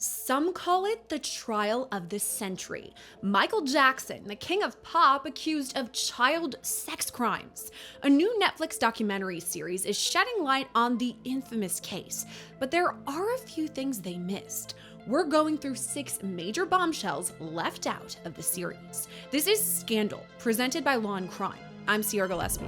Some call it the trial of the century. Michael Jackson, the king of pop, accused of child sex crimes. A new Netflix documentary series is shedding light on the infamous case, but there are a few things they missed. We're going through 6 major bombshells left out of the series. This is Scandal, presented by Law&Crime. I'm Gillespie.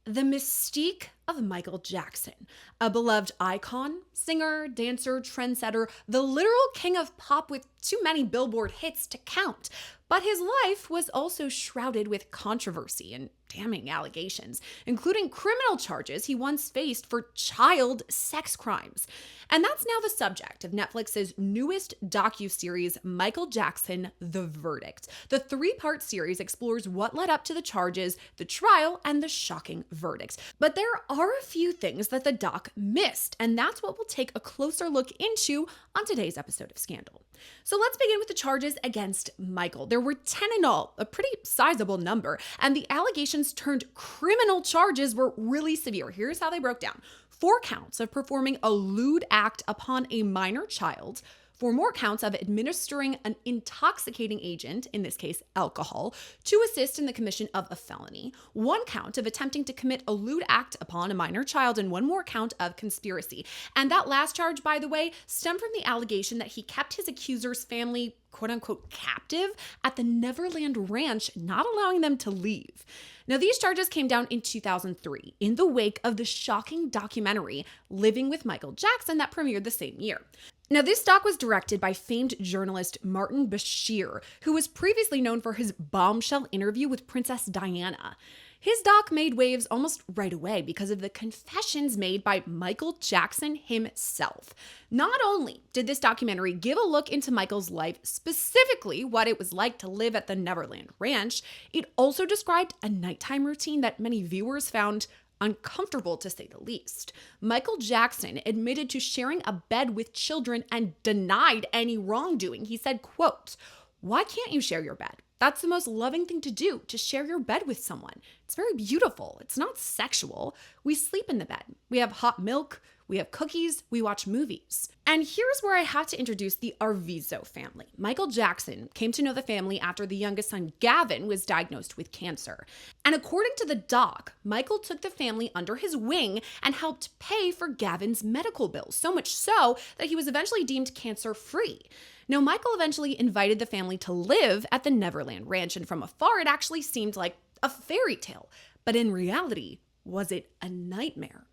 The mystique of Michael Jackson, a beloved icon, singer, dancer, trendsetter, the literal king of pop with too many Billboard hits to count. But his life was also shrouded with controversy and damning allegations, including criminal charges he once faced for child sex crimes. And that's now the subject of Netflix's newest docuseries, Michael Jackson: The Verdict. The 3-part series explores what led up to the charges, the trial, and the shocking verdict. But there are a few things that the doc missed, and that's what we'll take a closer look into on today's episode of Scandal. So let's begin with the charges against Michael. There were 10 in all, a pretty sizable number, and the allegations turned criminal charges were really severe. Here's how they broke down. 4 counts of performing a lewd act upon a minor child, 4 more counts of administering an intoxicating agent, in this case alcohol, to assist in the commission of a felony, 1 count of attempting to commit a lewd act upon a minor child, and 1 more count of conspiracy. And that last charge, by the way, stemmed from the allegation that he kept his accuser's family quote-unquote captive at the Neverland Ranch, not allowing them to leave. Now, these charges came down in 2003 in the wake of the shocking documentary Living with Michael Jackson that premiered the same year. Now, this doc was directed by famed journalist Martin Bashir, who was previously known for his bombshell interview with Princess Diana. His doc made waves almost right away because of the confessions made by Michael Jackson himself. Not only did this documentary give a look into Michael's life, specifically what it was like to live at the Neverland Ranch, it also described a nighttime routine that many viewers found uncomfortable, to say the least. Michael Jackson admitted to sharing a bed with children and denied any wrongdoing. He said, quote, "Why can't you share your bed? That's the most loving thing to do, to share your bed with someone. It's very beautiful. It's not sexual. We sleep in the bed. We have hot milk. We have cookies. We watch movies." And here's where I have to introduce the Arvizo family. Michael Jackson came to know the family after the youngest son, Gavin, was diagnosed with cancer. And according to the doc, Michael took the family under his wing and helped pay for Gavin's medical bills, so much so that he was eventually deemed cancer-free. Now, Michael eventually invited the family to live at the Neverland Ranch, and from afar, it actually seemed like a fairy tale. But in reality, was it a nightmare?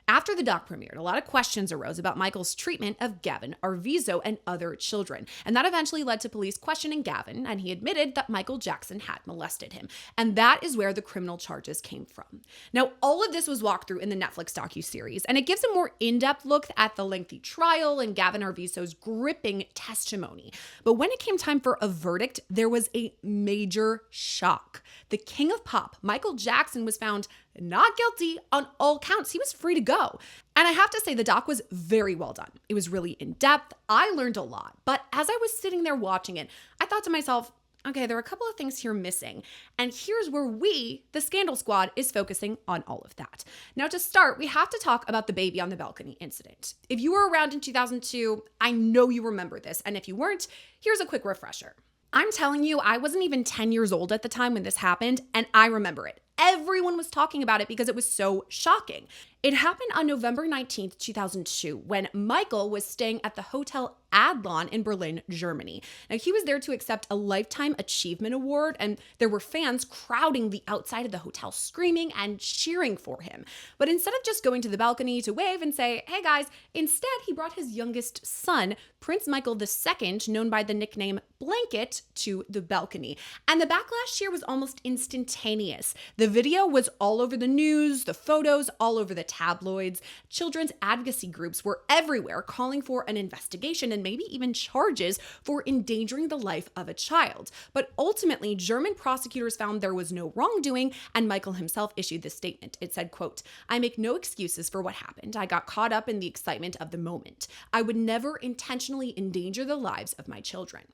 After the doc premiered, a lot of questions arose about Michael's treatment of Gavin Arvizo and other children. And that eventually led to police questioning Gavin, and he admitted that Michael Jackson had molested him. And that is where the criminal charges came from. Now, all of this was walked through in the Netflix docuseries, and it gives a more in-depth look at the lengthy trial and Gavin Arvizo's gripping testimony. But when it came time for a verdict, there was a major shock. The king of pop, Michael Jackson, was found not guilty on all counts. He was free to go. And I have to say, the doc was very well done. It was really in-depth. I learned a lot. But as I was sitting there watching it, I thought to myself, okay, there are a couple of things here missing. And here's where we, the Scandal Squad, is focusing on all of that. Now, to start, we have to talk about the baby on the balcony incident. If you were around in 2002, I know you remember this. And if you weren't, here's a quick refresher. I'm telling you, I wasn't even 10 years old at the time when this happened, and I remember it. Everyone was talking about it because it was so shocking. It happened on November 19th, 2002, when Michael was staying at the Hotel Adlon in Berlin, Germany. Now, he was there to accept a Lifetime Achievement Award, and there were fans crowding the outside of the hotel, screaming and cheering for him. But instead of just going to the balcony to wave and say, "Hey guys," instead he brought his youngest son, Prince Michael II, known by the nickname Blanket, to the balcony. And the backlash here was almost instantaneous. The video was all over the news, the photos all over the tabloids. Children's advocacy groups were everywhere calling for an investigation and maybe even charges for endangering the life of a child. But ultimately, German prosecutors found there was no wrongdoing, and Michael himself issued this statement. It said, quote, "I make no excuses for what happened. I got caught up in the excitement of the moment. I would never intentionally endanger the lives of my children."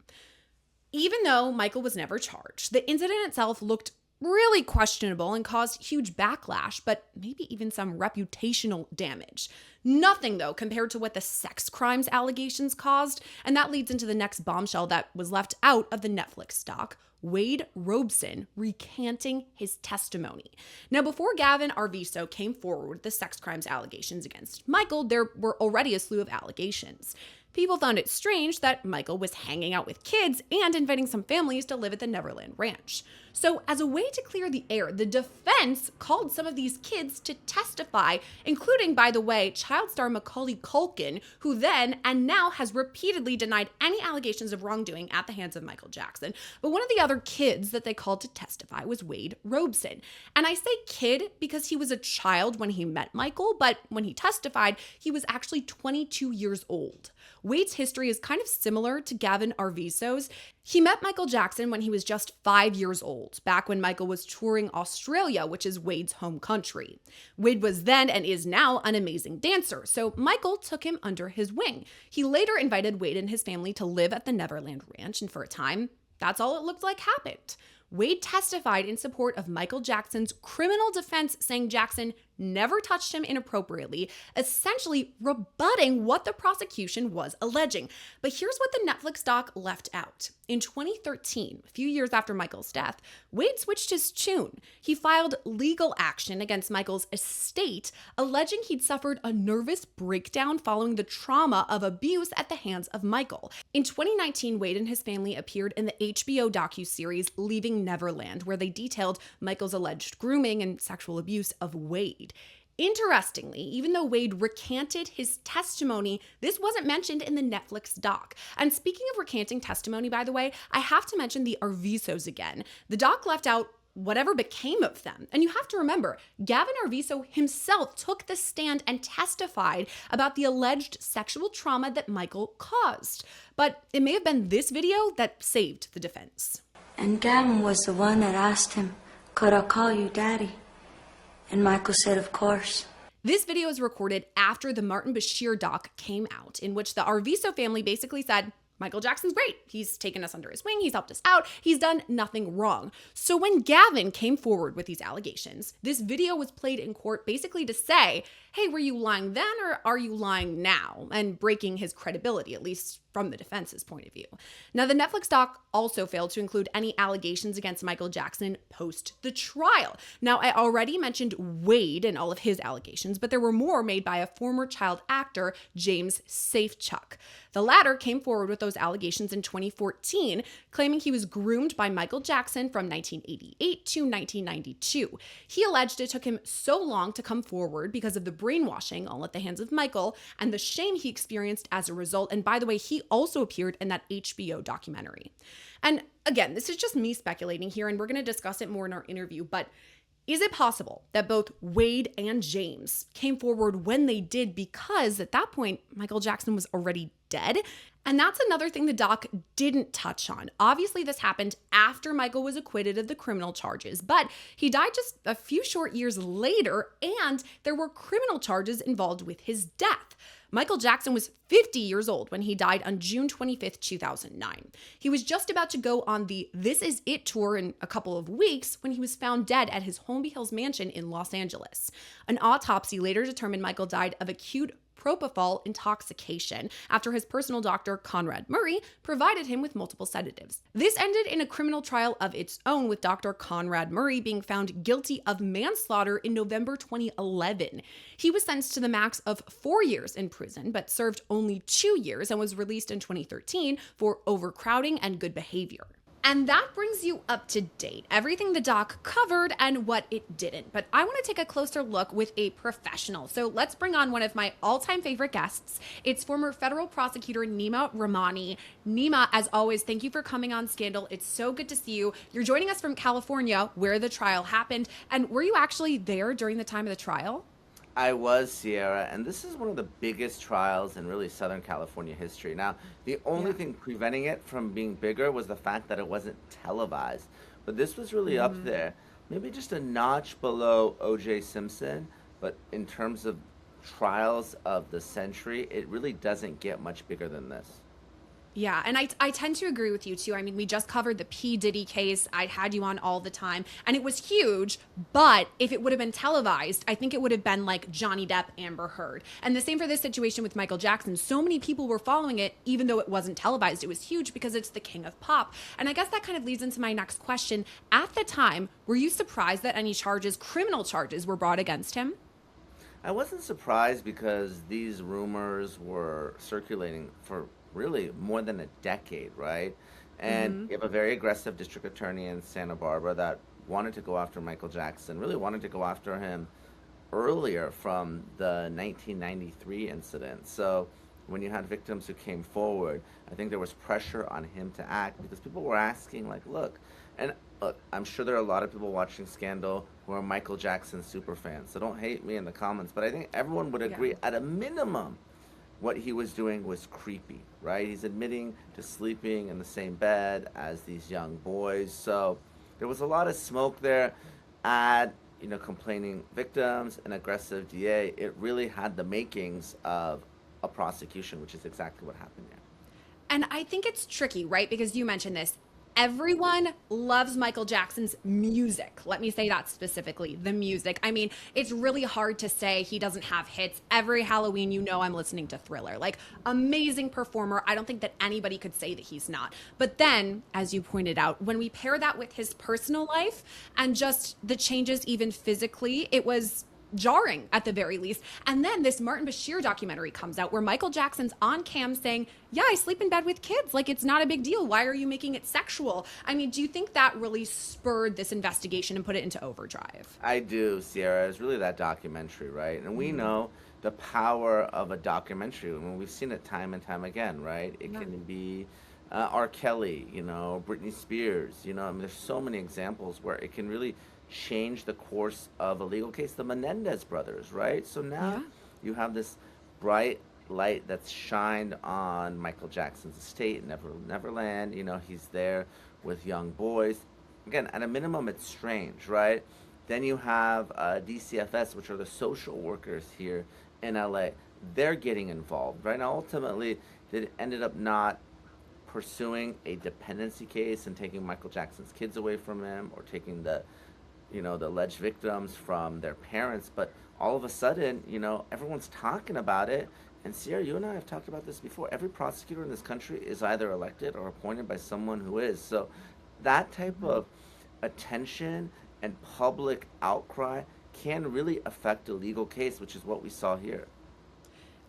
Even though Michael was never charged, the incident itself looked really questionable and caused huge backlash, but maybe even some reputational damage. Nothing, though, compared to what the sex crimes allegations caused, and that leads into the next bombshell that was left out of the Netflix doc: Wade Robson recanting his testimony. Now, before Gavin Arvizo came forward with the sex crimes allegations against Michael, there were already a slew of allegations. People found it strange that Michael was hanging out with kids and inviting some families to live at the Neverland Ranch. So, as a way to clear the air, the defense called some of these kids to testify, including, by the way, child star Macaulay Culkin, who then and now has repeatedly denied any allegations of wrongdoing at the hands of Michael Jackson. But one of the other kids that they called to testify was Wade Robson. And I say kid because he was a child when he met Michael, but when he testified, he was actually 22 years old. Wade's history is kind of similar to Gavin Arvizo's. He met Michael Jackson when he was just 5 years old, back when Michael was touring Australia, which is Wade's home country. Wade was then and is now an amazing dancer, so Michael took him under his wing. He later invited Wade and his family to live at the Neverland Ranch, and for a time, that's all it looked like happened. Wade testified in support of Michael Jackson's criminal defense, saying Jackson never touched him inappropriately, essentially rebutting what the prosecution was alleging. But here's what the Netflix doc left out. In 2013, a few years after Michael's death, Wade switched his tune. He filed legal action against Michael's estate, alleging he'd suffered a nervous breakdown following the trauma of abuse at the hands of Michael. In 2019, Wade and his family appeared in the HBO docuseries Leaving Neverland, where they detailed Michael's alleged grooming and sexual abuse of Wade. Interestingly, even though Wade recanted his testimony, this wasn't mentioned in the Netflix doc. And speaking of recanting testimony, by the way, I have to mention the Arvizos again. The doc left out whatever became of them. And you have to remember, Gavin Arvizo himself took the stand and testified about the alleged sexual trauma that Michael caused. But it may have been this video that saved the defense. And Gavin was the one that asked him, "Could I call you Daddy?" And Michael said, "Of course." This video is recorded after the Martin Bashir doc came out, in which the Arvizo family basically said, Michael Jackson's great. He's taken us under his wing. He's helped us out. He's done nothing wrong. So when Gavin came forward with these allegations, this video was played in court basically to say, hey, were you lying then or are you lying now? And breaking his credibility, at least from the defense's point of view. Now, the Netflix doc also failed to include any allegations against Michael Jackson post the trial. Now, I already mentioned Wade and all of his allegations, but there were more made by a former child actor, James Safechuck. The latter came forward with those allegations in 2014, claiming he was groomed by Michael Jackson from 1988 to 1992. He alleged it took him so long to come forward because of the brainwashing all at the hands of Michael and the shame he experienced as a result. And by the way, he also appeared in that HBO documentary. And again, this is just me speculating here, and we're going to discuss it more in our interview, but is it possible that both Wade and James came forward when they did because at that point, Michael Jackson was already dead? And that's another thing the doc didn't touch on. Obviously, this happened after Michael was acquitted of the criminal charges, but he died just a few short years later, and there were criminal charges involved with his death. Michael Jackson was 50 years old when he died on June 25th, 2009. He was just about to go on the This Is It tour in a couple of weeks when he was found dead at his Holmby Hills mansion in Los Angeles. An autopsy later determined Michael died of acute propofol intoxication after his personal doctor, Conrad Murray, provided him with multiple sedatives. This ended in a criminal trial of its own, with Dr. Conrad Murray being found guilty of manslaughter in November 2011. He was sentenced to the max of 4 years in prison, but served only 2 years and was released in 2013 for overcrowding and good behavior. And that brings you up to date, everything the doc covered and what it didn't. But I want to take a closer look with a professional. So let's bring on one of my all-time favorite guests. It's former federal prosecutor Nima Rahmani. Nima, as always, thank you for coming on Scandal. It's so good to see you. You're joining us from California, where the trial happened. And were you actually there during the time of the trial? I was, Sierra, and this is one of the biggest trials in really Southern California history. Now, the only thing preventing it from being bigger was the fact that it wasn't televised. But this was really up there, maybe just a notch below O.J. Simpson, but in terms of trials of the century, it really doesn't get much bigger than this. Yeah, and I tend to agree with you too. I mean, we just covered the P. Diddy case. I had you on all the time, and it was huge. But if it would have been televised, I think it would have been like Johnny Depp, Amber Heard. And the same for this situation with Michael Jackson. So many people were following it, even though it wasn't televised. It was huge because it's the king of pop. And I guess that kind of leads into my next question. At the time, were you surprised that any charges, criminal charges, were brought against him? I wasn't surprised because these rumors were circulating for really more than a decade, right? And you have a very aggressive district attorney in Santa Barbara that wanted to go after Michael Jackson, really wanted to go after him earlier from the 1993 incident. So when you had victims who came forward, I think there was pressure on him to act because people were asking, like, look, and look, I'm sure there are a lot of people watching Scandal who are Michael Jackson super fans, so don't hate me in the comments, but I think everyone would Yeah. agree at a minimum what he was doing was creepy, right? He's admitting to sleeping in the same bed as these young boys. So there was a lot of smoke there. Add, complaining victims, an aggressive DA. It really had the makings of a prosecution, which is exactly what happened here. And I think it's tricky, right? Because you mentioned this. Everyone loves Michael Jackson's music. Let me say that specifically, the music. I mean, it's really hard to say he doesn't have hits. Every Halloween, I'm listening to Thriller. Like, amazing performer. I don't think that anybody could say that he's not. But then, as you pointed out, when we pair that with his personal life and just the changes, even physically, it was jarring at the very least. And then this Martin Bashir documentary comes out where Michael Jackson's on cam saying, yeah, I sleep in bed with kids. Like, it's not a big deal. Why are you making it sexual? I mean, do you think that really spurred this investigation and put it into overdrive? I do, Sierra. It's really that documentary, right? And we know the power of a documentary. I mean, we've seen it time and time again, right? It can be R. Kelly, Britney Spears, I mean, there's so many examples where it can really change the course of a legal case. The Menendez brothers, right? So now Yeah. you have this bright light that's shined on Michael Jackson's estate, Neverland. He's there with young boys. Again, at a minimum, it's strange, right? Then you have DCFS, which are the social workers here in LA. They're getting involved, right? Now, ultimately, they ended up not pursuing a dependency case and taking Michael Jackson's kids away from him or taking the alleged victims from their parents. But all of a sudden, everyone's talking about it. And Sierra, you and I have talked about this before. Every prosecutor in this country is either elected or appointed by someone who is. So that type of attention and public outcry can really affect a legal case, which is what we saw here.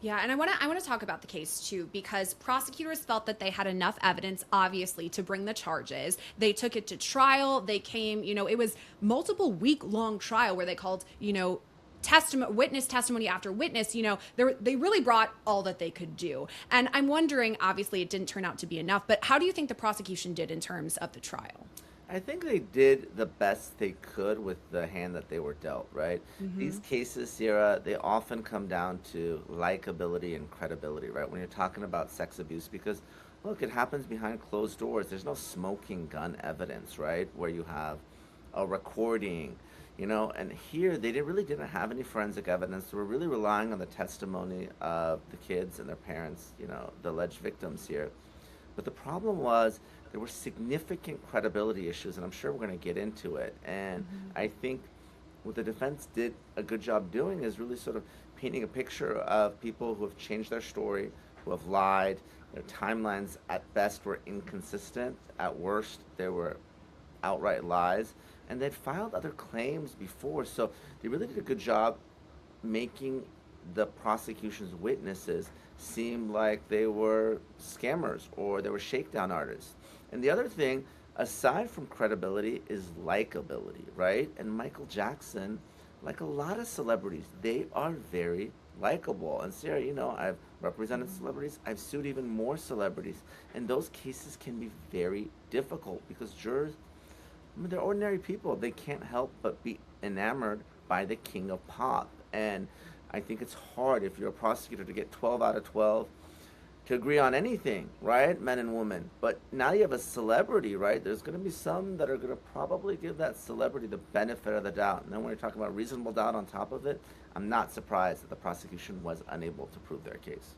Yeah, and I want to talk about the case too because prosecutors felt that they had enough evidence obviously to bring the charges. They took it to trial. They came, it was multiple week-long trial where they called, witness testimony after witness. They really brought all that they could do. And I'm wondering, obviously it didn't turn out to be enough, but how do you think the prosecution did in terms of the trial? I think they did the best they could with the hand that they were dealt, right? These cases, Sierra, they often come down to likability and credibility, right? When you're talking about sex abuse, because look, it happens behind closed doors. There's no smoking gun evidence, right? Where you have a recording, and here they really didn't have any forensic evidence. They were really relying on the testimony of the kids and their parents, the alleged victims here. But the problem was there were significant credibility issues, and I'm sure we're going to get into it. And I think what the defense did a good job doing is really sort of painting a picture of people who have changed their story, who have lied. Their timelines at best were inconsistent. At worst, they were outright lies. And they'd filed other claims before. So they really did a good job making the prosecution's witnesses seem like they were scammers or they were shakedown artists. And the other thing, aside from credibility, is likability, right? And Michael Jackson, like a lot of celebrities, they are very likable. And Sarah, I've represented celebrities, I've sued even more celebrities. And those cases can be very difficult because jurors, they're ordinary people. They can't help but be enamored by the king of pop. And I think it's hard if you're a prosecutor to get 12 out of 12 to agree on anything, right? Men and women. But now you have a celebrity, right? There's going to be some that are going to probably give that celebrity the benefit of the doubt. And then when you're talking about reasonable doubt on top of it, I'm not surprised that the prosecution was unable to prove their case.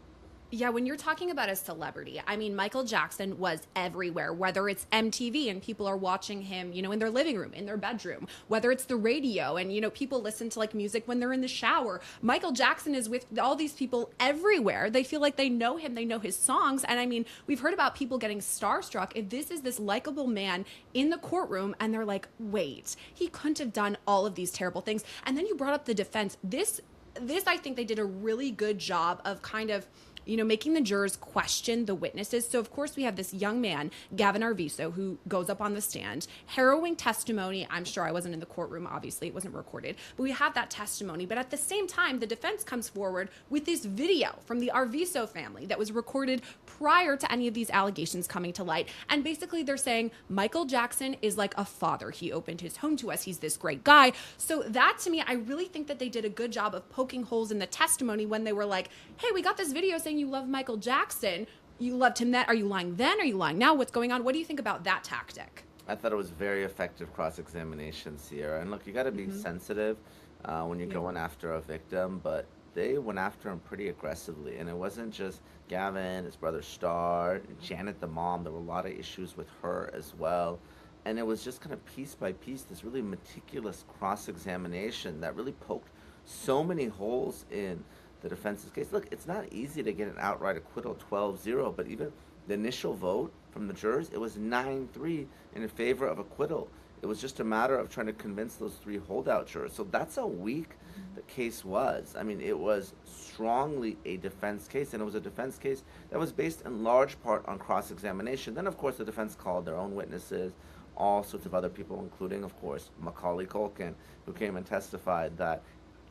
Yeah, when you're talking about a celebrity, I mean, Michael Jackson was everywhere, whether it's MTV and people are watching him, in their living room, in their bedroom, whether it's the radio and, people listen to like music when they're in the shower. Michael Jackson is with all these people everywhere. They feel like they know him, they know his songs. And I mean, we've heard about people getting starstruck if this is this likable man in the courtroom and they're like, wait, he couldn't have done all of these terrible things. And then you brought up the defense. This I think they did a really good job of kind of making the jurors question the witnesses. So, of course, we have this young man, Gavin Arvizo, who goes up on the stand, harrowing testimony. I'm sure I wasn't in the courtroom, obviously, it wasn't recorded, but we have that testimony. But at the same time, the defense comes forward with this video from the Arvizo family that was recorded prior to any of these allegations coming to light. And basically, they're saying Michael Jackson is like a father. He opened his home to us. He's this great guy. So that, to me, I really think that they did a good job of poking holes in the testimony when they were like, hey, we got this video saying you love Michael Jackson. You loved him then. Are you lying then? Are you lying now? What's going on? What do you think about that tactic? I thought it was very effective cross-examination, Sierra. And look, you got to be sensitive when you're going after a victim, but they went after him pretty aggressively. And it wasn't just Gavin, his brother Star, Janet, the mom. There were a lot of issues with her as well. And it was just kind of piece by piece, this really meticulous cross-examination that really poked so many holes in the defense's case. Look, it's not easy to get an outright acquittal 12-0, but even the initial vote from the jurors, it was 9-3 in favor of acquittal. It was just a matter of trying to convince those three holdout jurors. So that's how weak the case was. I mean, it was strongly a defense case, and it was a defense case that was based in large part on cross-examination. Then, of course, the defense called their own witnesses, all sorts of other people, including, of course, Macaulay Culkin, who came and testified that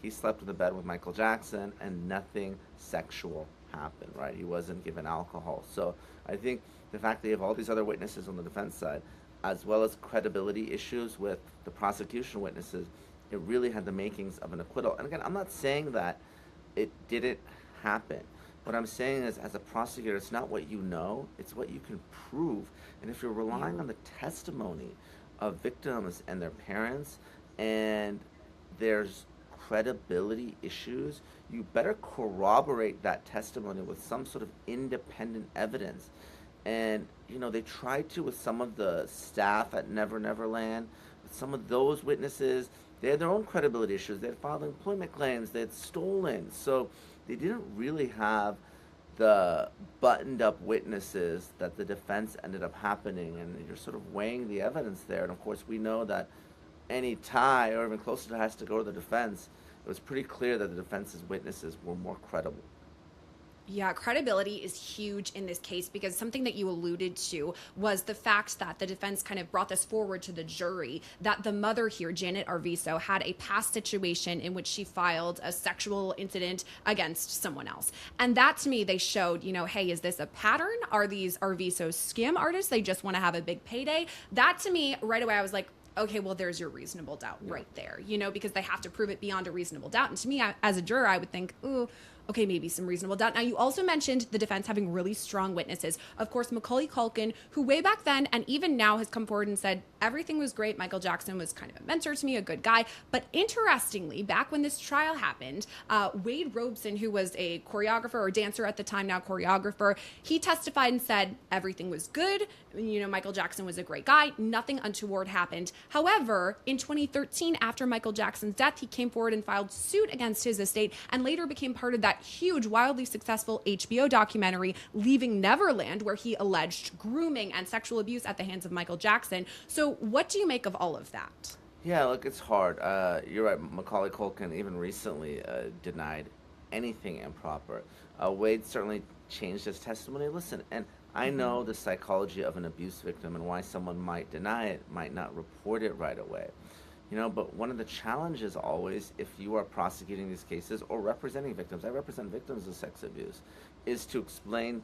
he slept in the bed with Michael Jackson and nothing sexual happened, right? He wasn't given alcohol. So I think the fact that you have all these other witnesses on the defense side, as well as credibility issues with the prosecution witnesses, it really had the makings of an acquittal. And again, I'm not saying that it didn't happen. What I'm saying is, as a prosecutor, it's not what you know, it's what you can prove. And if you're relying on the testimony of victims and their parents, and there's credibility issues, you better corroborate that testimony with some sort of independent evidence. And, they tried to with some of the staff at Never Never Land, with some of those witnesses. They had their own credibility issues. They had filed employment claims. They had stolen. So they didn't really have the buttoned up witnesses that the defense ended up happening. And you're sort of weighing the evidence there. And of course, we know that any tie or even closer to has to go to the defense. It was pretty clear that the defense's witnesses were more credible. Yeah, credibility is huge in this case because something that you alluded to was the fact that the defense kind of brought this forward to the jury, that the mother here, Janet Arvizo, had a past situation in which she filed a sexual incident against someone else. And that, to me, they showed, hey, is this a pattern? Are these Arvizo scam artists? They just want to have a big payday? That, to me, right away, I was like, okay, well, there's your reasonable doubt right there, because they have to prove it beyond a reasonable doubt. And to me, as a juror, I would think, ooh, okay, maybe some reasonable doubt. Now, you also mentioned the defense having really strong witnesses. Of course, Macaulay Culkin, who way back then and even now has come forward and said, everything was great. Michael Jackson was kind of a mentor to me, a good guy. But interestingly, back when this trial happened, Wade Robson, who was a choreographer or dancer at the time, now choreographer, he testified and said everything was good. Michael Jackson was a great guy. Nothing untoward happened. However, in 2013, after Michael Jackson's death, he came forward and filed suit against his estate and later became part of that huge, wildly successful HBO documentary, Leaving Neverland, where he alleged grooming and sexual abuse at the hands of Michael Jackson. So what do you make of all of that? Yeah, look, it's hard. You're right. Macaulay Culkin even recently denied anything improper. Wade certainly changed his testimony. Listen, and I know the psychology of an abuse victim and why someone might deny it, might not report it right away. But one of the challenges always, if you are prosecuting these cases or representing victims, I represent victims of sex abuse, is to explain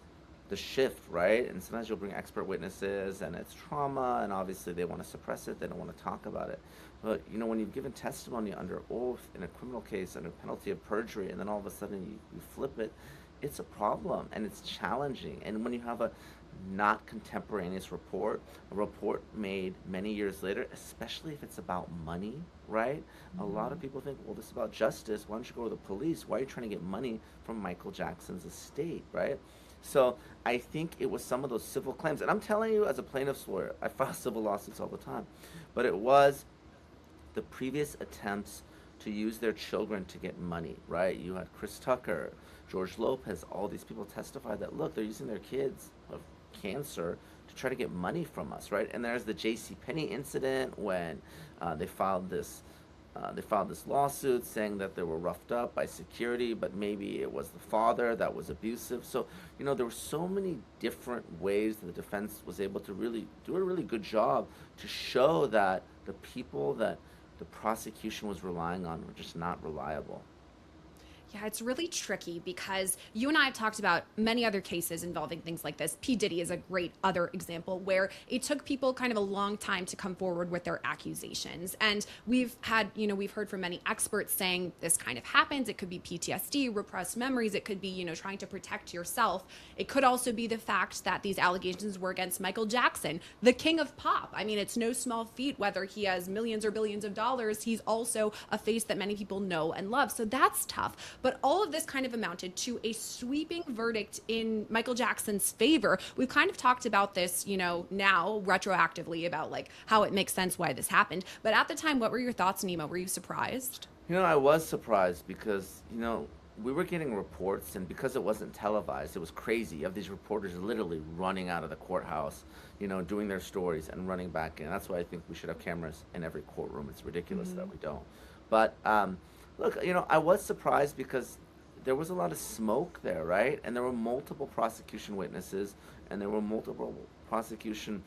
the shift, right? And sometimes you'll bring expert witnesses and it's trauma, and obviously they want to suppress it, they don't want to talk about it. But, when you've given testimony under oath in a criminal case under penalty of perjury, and then all of a sudden you flip it, it's a problem and it's challenging. And when you have a not contemporaneous report, a report made many years later, especially if it's about money, right? A lot of people think, well, this is about justice. Why don't you go to the police? Why are you trying to get money from Michael Jackson's estate, right? So I think it was some of those civil claims. And I'm telling you, as a plaintiff's lawyer, I file civil lawsuits all the time. But it was the previous attempts to use their children to get money, right? You had Chris Tucker, George Lopez, all these people testified that, look, they're using their kids of cancer to try to get money from us, right? And there's the J.C. Penney incident when they filed this lawsuit saying that they were roughed up by security, but maybe it was the father that was abusive. So, there were so many different ways that the defense was able to really do a really good job to show that the people that the prosecution was relying on were just not reliable. Yeah, it's really tricky because you and I have talked about many other cases involving things like this. P. Diddy is a great other example where it took people kind of a long time to come forward with their accusations. And we've heard from many experts saying this kind of happens. It could be PTSD, repressed memories. It could be, trying to protect yourself. It could also be the fact that these allegations were against Michael Jackson, the king of pop. I mean, it's no small feat whether he has millions or billions of dollars. He's also a face that many people know and love. So that's tough. But all of this kind of amounted to a sweeping verdict in Michael Jackson's favor. We've kind of talked about this, now retroactively about like how it makes sense why this happened. But at the time, what were your thoughts, Nima? Were you surprised? I was surprised because, we were getting reports, and because it wasn't televised, it was crazy. You have these reporters literally running out of the courthouse, doing their stories and running back in. That's why I think we should have cameras in every courtroom. It's ridiculous that we don't. But look, I was surprised because there was a lot of smoke there, right? And there were multiple prosecution witnesses, and there were multiple prosecution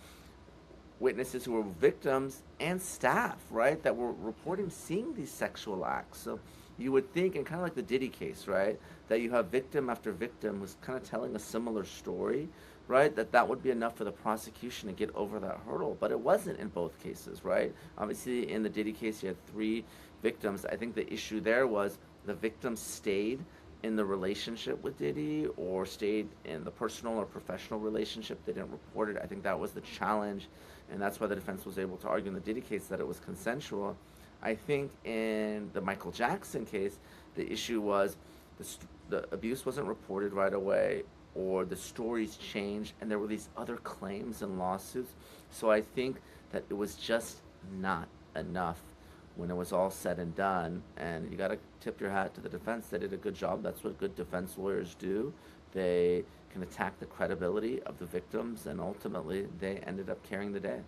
witnesses who were victims and staff, right, that were reporting seeing these sexual acts. So you would think, and kind of like the Diddy case, right, that you have victim after victim who's kind of telling a similar story, right, that would be enough for the prosecution to get over that hurdle. But it wasn't in both cases, right? Obviously, in the Diddy case, you had 3 victims. I think the issue there was the victims stayed in the relationship with Diddy or stayed in the personal or professional relationship. They didn't report it. I think that was the challenge, and that's why the defense was able to argue in the Diddy case that it was consensual. I think in the Michael Jackson case, the issue was the abuse wasn't reported right away, or the stories changed, and there were these other claims and lawsuits. So I think that it was just not enough when it was all said and done. And you got to tip your hat to the defense. They did a good job. That's what good defense lawyers do. They can attack the credibility of the victims, and ultimately they ended up carrying the day.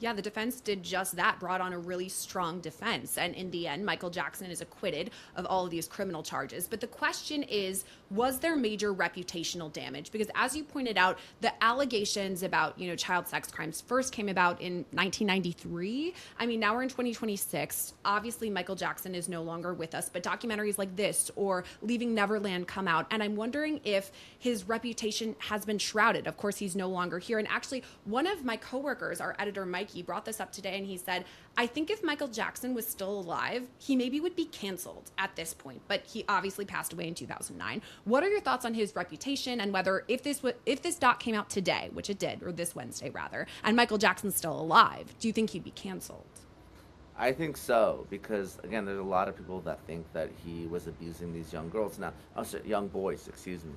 Yeah, the defense did just that, brought on a really strong defense. And in the end, Michael Jackson is acquitted of all of these criminal charges. But the question is, was there major reputational damage? Because as you pointed out, the allegations about, child sex crimes first came about in 1993. I mean, now we're in 2026. Obviously, Michael Jackson is no longer with us, but documentaries like this or Leaving Neverland come out. And I'm wondering if his reputation has been shrouded. Of course, he's no longer here. And actually, one of my coworkers, our editor, Mike, he brought this up today, and he said, I think if Michael Jackson was still alive, he maybe would be canceled at this point, but he obviously passed away in 2009. What are your thoughts on his reputation, and whether if this doc came out today, which it did, or this Wednesday rather, and Michael Jackson's still alive, do you think he'd be canceled? I think so, because again, there's a lot of people that think that he was abusing these young girls. Now, young boys, excuse me.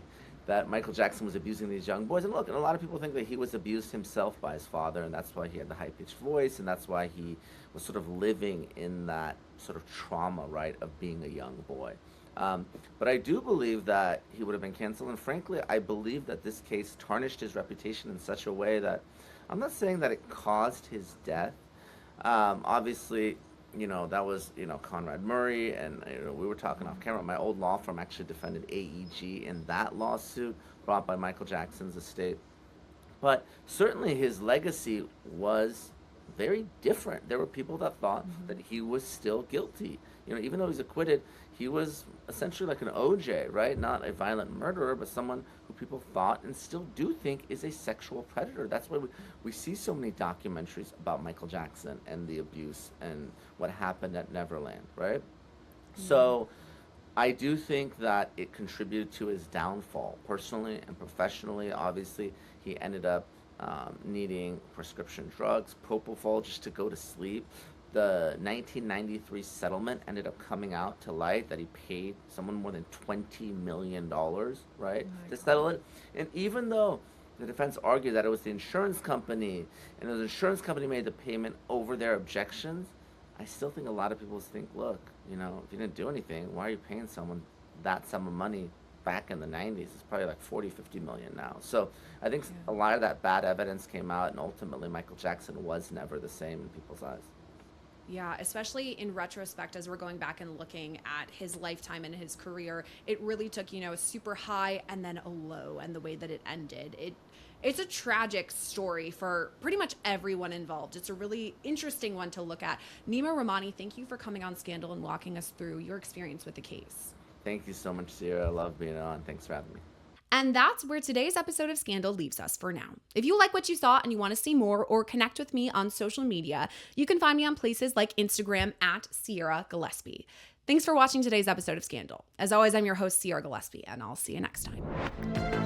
That Michael Jackson was abusing these young boys. And look, and a lot of people think that he was abused himself by his father, and that's why he had the high-pitched voice, and that's why he was sort of living in that sort of trauma, right, of being a young boy. But I do believe that he would have been canceled, and frankly, I believe that this case tarnished his reputation in such a way that I'm not saying that it caused his death. Obviously, that was, Conrad Murray, and we were talking off camera. My old law firm actually defended AEG in that lawsuit brought by Michael Jackson's estate. But certainly his legacy was very different. There were people that thought that he was still guilty. Even though he's acquitted, he was essentially like an OJ, right? Not a violent murderer, but someone who people thought and still do think is a sexual predator. That's why we see so many documentaries about Michael Jackson and the abuse and what happened at Neverland, right? So I do think that it contributed to his downfall, personally and professionally. Obviously, he ended up needing prescription drugs, propofol, just to go to sleep. The 1993 settlement ended up coming out to light that he paid someone more than $20 million, right, Oh my to God. settle it. And even though the defense argued that it was the insurance company and the insurance company made the payment over their objections, I still think a lot of people think, look, if you didn't do anything, why are you paying someone that sum of money back in the 90s? It's probably like 40, 50 million now. So I think Yeah. a lot of that bad evidence came out, and ultimately Michael Jackson was never the same in people's eyes. Yeah, especially in retrospect, as we're going back and looking at his lifetime and his career, it really took, a super high and then a low, and the way that it ended. It's a tragic story for pretty much everyone involved. It's a really interesting one to look at. Nima Rahmani, thank you for coming on Scandal and walking us through your experience with the case. Thank you so much, Sierra. I love being on. Thanks for having me. And that's where today's episode of Scandal leaves us for now. If you like what you saw and you want to see more or connect with me on social media, you can find me on places like Instagram at Sierra Gillespie. Thanks for watching today's episode of Scandal. As always, I'm your host, Sierra Gillespie, and I'll see you next time.